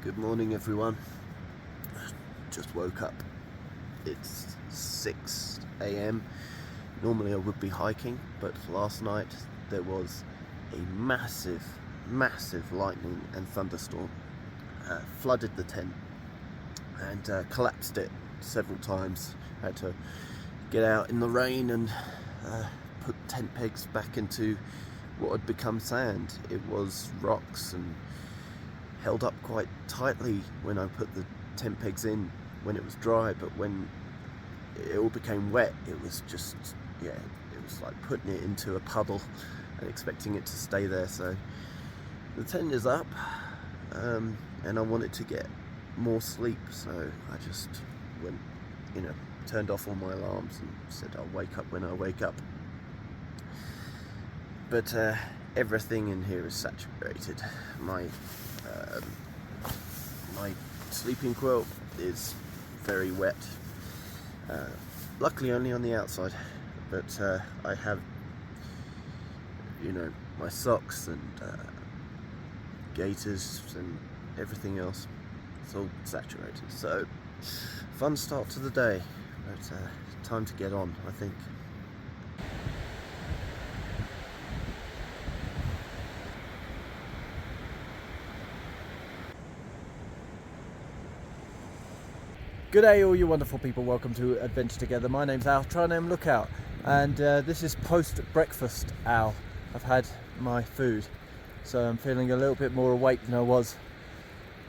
Good morning, everyone. Just woke up. It's 6 a.m. Normally I would be hiking, but last night there was a massive lightning and thunderstorm. Flooded the tent and collapsed it several times. Had to get out in the rain and put tent pegs back into what had become sand. It was rocks and held up quite tightly when I put the tent pegs in when it was dry, but when it all became wet, it was just, it was like putting it into a puddle and expecting it to stay there. So the tent is up, and I wanted to get more sleep, so I just went, turned off all my alarms and said I'll wake up when I wake up. But everything in here is saturated. My sleeping quilt is very wet, luckily only on the outside, but I have my socks and gaiters and everything else. It's all saturated, so fun start to the day, but time to get on, I think. Good day, all you wonderful people. Welcome to Adventure Together. My name's Al, Triname Lookout, and this is post-breakfast Al. I've had my food, so I'm feeling a little bit more awake than I was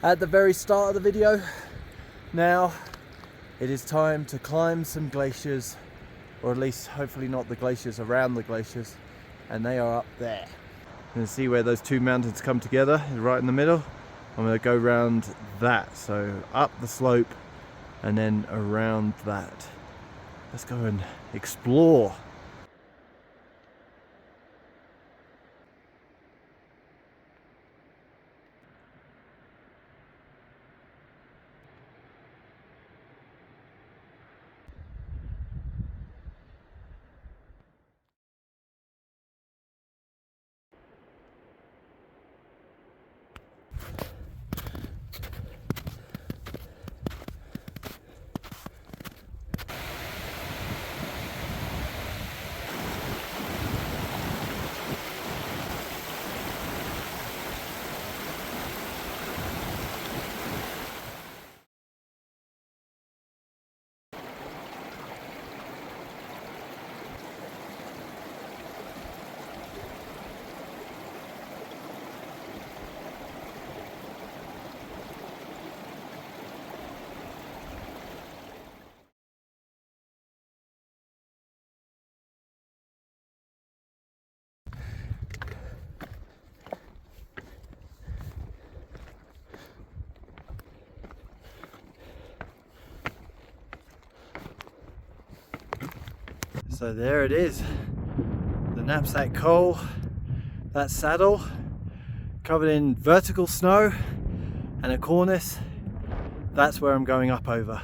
at the very start of the video. Now, it is time to climb some glaciers, or at least hopefully not the glaciers around the glaciers, and they are up there. You can see where those two mountains come together, right in the middle. I'm going to go round that, so up the slope and then around that. Let's go and explore. So there it is, the CnapsackCol, that saddle covered in vertical snow and a cornice. That's where I'm going up over.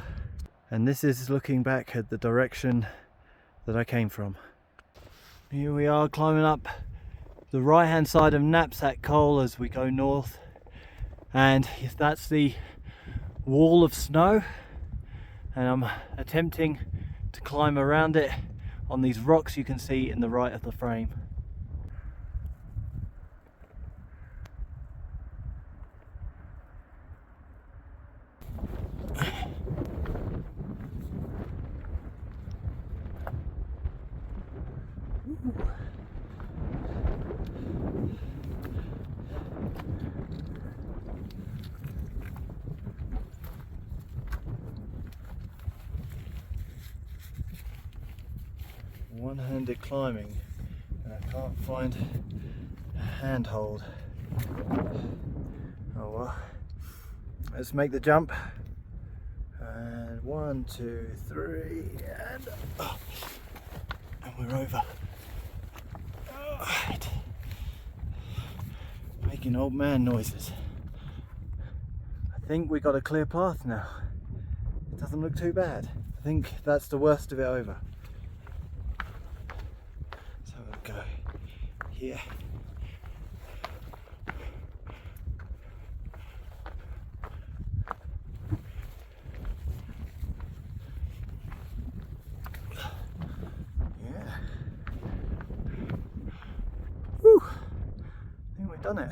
And this is looking back at the direction that I came from. Here we are climbing up the right hand side of CnapsackCol as we go north. And that's the wall of snow. And I'm attempting to climb around it on these rocks you can see in the right of the frame. One-handed climbing, and I can't find a handhold. Oh well, let's make the jump. And 1, 2, 3, and we're over. Right. Making old man noises. I think we got a clear path now. It doesn't look too bad. I think that's the worst of it over. So we'll go here. done it.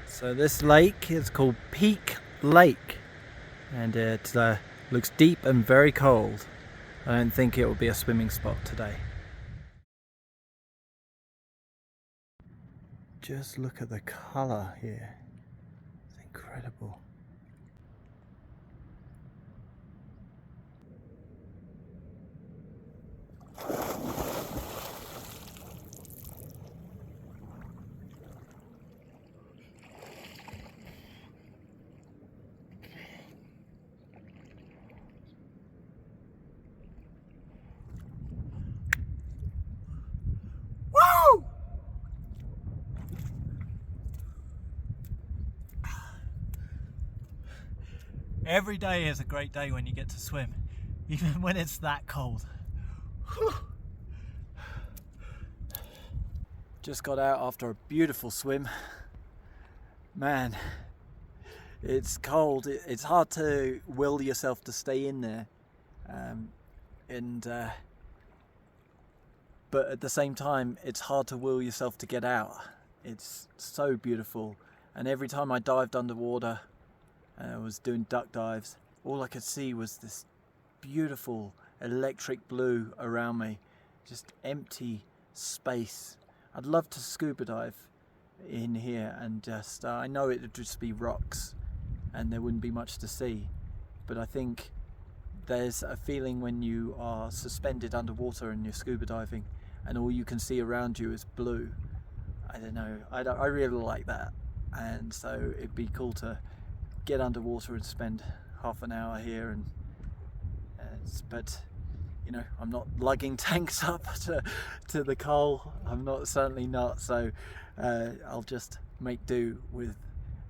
So this lake is called Peak Lake, and it looks deep and very cold. I don't think it will be a swimming spot today. Just look at the colour here, it's incredible. Every day is a great day when you get to swim, even when it's that cold. Just got out after a beautiful swim. Man, it's cold. It's hard to will yourself to stay in there, but at the same time, it's hard to will yourself to get out. It's so beautiful, and every time I dived underwater, I was doing duck dives, all I could see was this beautiful electric blue around me, just empty space. I'd love to scuba dive in here and just, I know it would just be rocks and there wouldn't be much to see, but I think there's a feeling when you are suspended underwater and you're scuba diving and all you can see around you is blue. I don't know, I really like that, and so it'd be cool to get underwater and spend half an hour here, and but you know, I'm not lugging tanks up to the coal. Certainly not. So I'll just make do with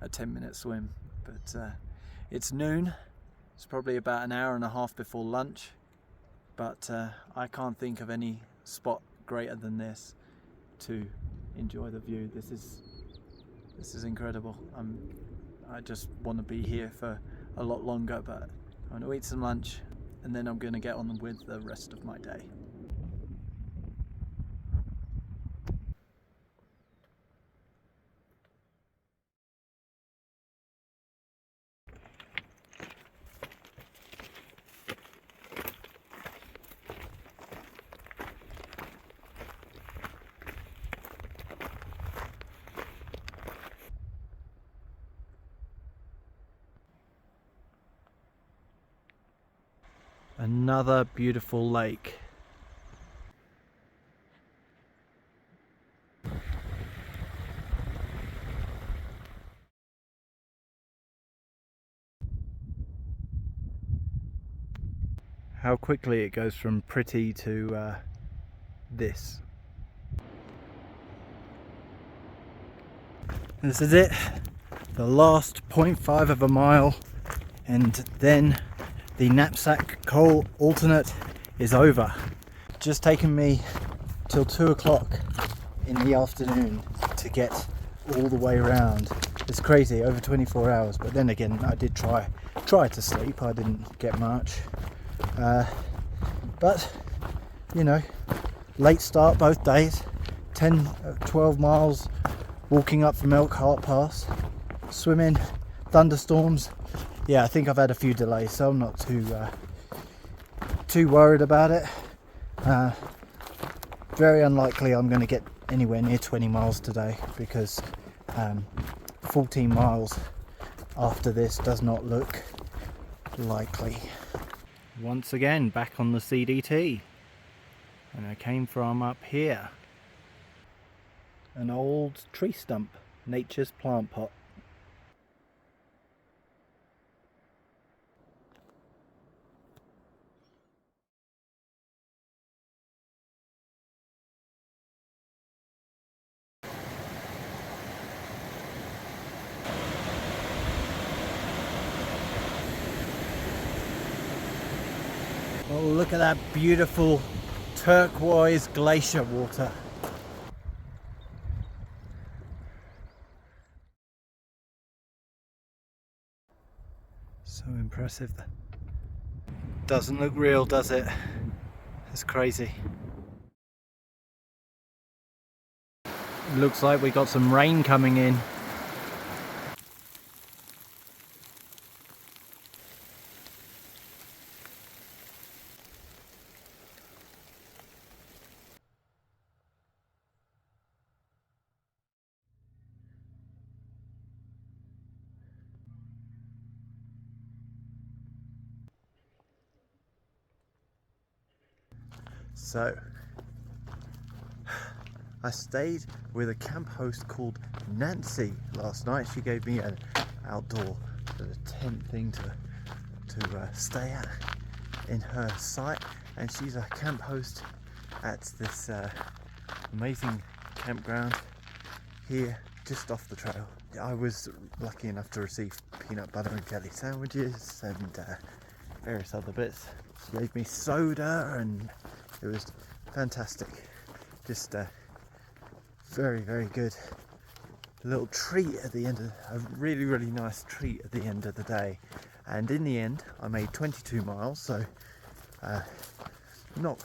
a 10-minute swim. But it's noon. It's probably about an hour and a half before lunch. But I can't think of any spot greater than this to enjoy the view. This is incredible. I just want to be here for a lot longer, but I'm going to eat some lunch and then I'm going to get on with the rest of my day. Another beautiful lake. How quickly it goes from pretty to this. This is it, the last 0.5 of a mile, and then the KnapsackCol alternate is over. Just taken me till 2 o'clock in the afternoon to get all the way around. It's crazy, over 24 hours, but then again I did try to sleep. I didn't get much, but you know, late start both days, 12 miles walking up from Elkhart Pass, swimming, thunderstorms. Yeah, I think I've had a few delays, so I'm not too worried about it. Very unlikely I'm going to get anywhere near 20 miles today, because 14 miles after this does not look likely. Once again, back on the CDT, and I came from up here. An old tree stump, nature's plant pot. Oh, look at that beautiful turquoise glacier water. So impressive. Doesn't look real, does it? It's crazy. Looks like we got some rain coming in. So, I stayed with a camp host called Nancy last night. She gave me an outdoor tent thing to stay at in her site, and she's a camp host at this amazing campground here just off the trail. I was lucky enough to receive peanut butter and jelly sandwiches and various other bits. She gave me soda and it was fantastic. Just very, very good. A little treat at the end of a really, really nice treat at the end of the day. And in the end, I made 22 miles, so not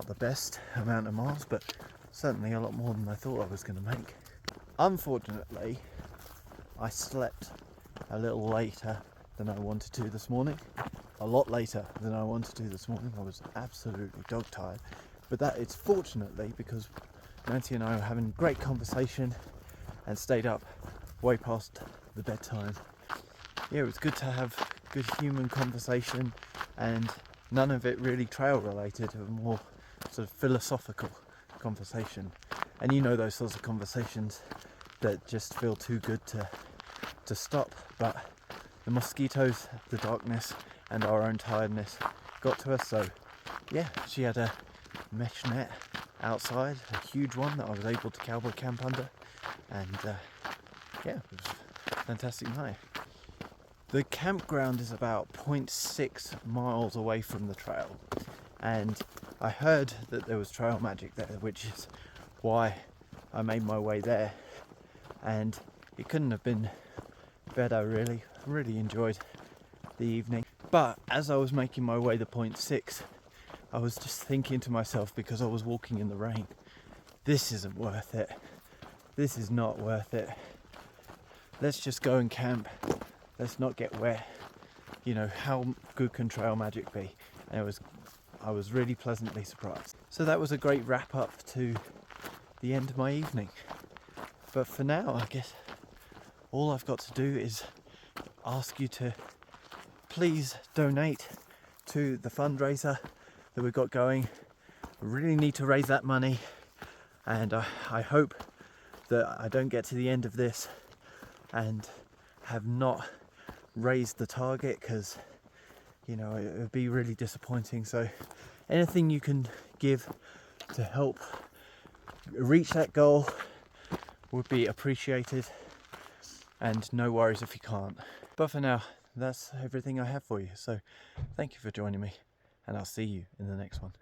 the best amount of miles, but certainly a lot more than I thought I was going to make. Unfortunately, I slept a little later than I wanted to this morning. A lot later than I wanted to this morning. I was absolutely dog tired, but that is fortunately because Nancy and I were having a great conversation and stayed up way past the bedtime. Yeah, it was good to have good human conversation, and none of it really trail related, a more sort of philosophical conversation. And you know those sorts of conversations that just feel too good to stop, but the mosquitoes, the darkness, and our own tiredness got to us. So yeah, she had a mesh net outside, a huge one that I was able to cowboy camp under, and yeah, it was a fantastic night. The campground is about 0.6 miles away from the trail, and I heard that there was trail magic there, which is why I made my way there, and it couldn't have been better really. Really enjoyed the evening. But as I was making my way to 0.6, I was just thinking to myself, because I was walking in the rain, this isn't worth it. This is not worth it. Let's just go and camp. Let's not get wet. You know, how good can trail magic be? And I was really pleasantly surprised. So that was a great wrap up to the end of my evening. But for now, I guess all I've got to do is ask you to please donate to the fundraiser that we've got going. We really need to raise that money, and I hope that I don't get to the end of this and have not raised the target, because you know it would be really disappointing. So anything you can give to help reach that goal would be appreciated, and no worries if you can't. But for now, that's everything I have for you. So thank you for joining me, and I'll see you in the next one.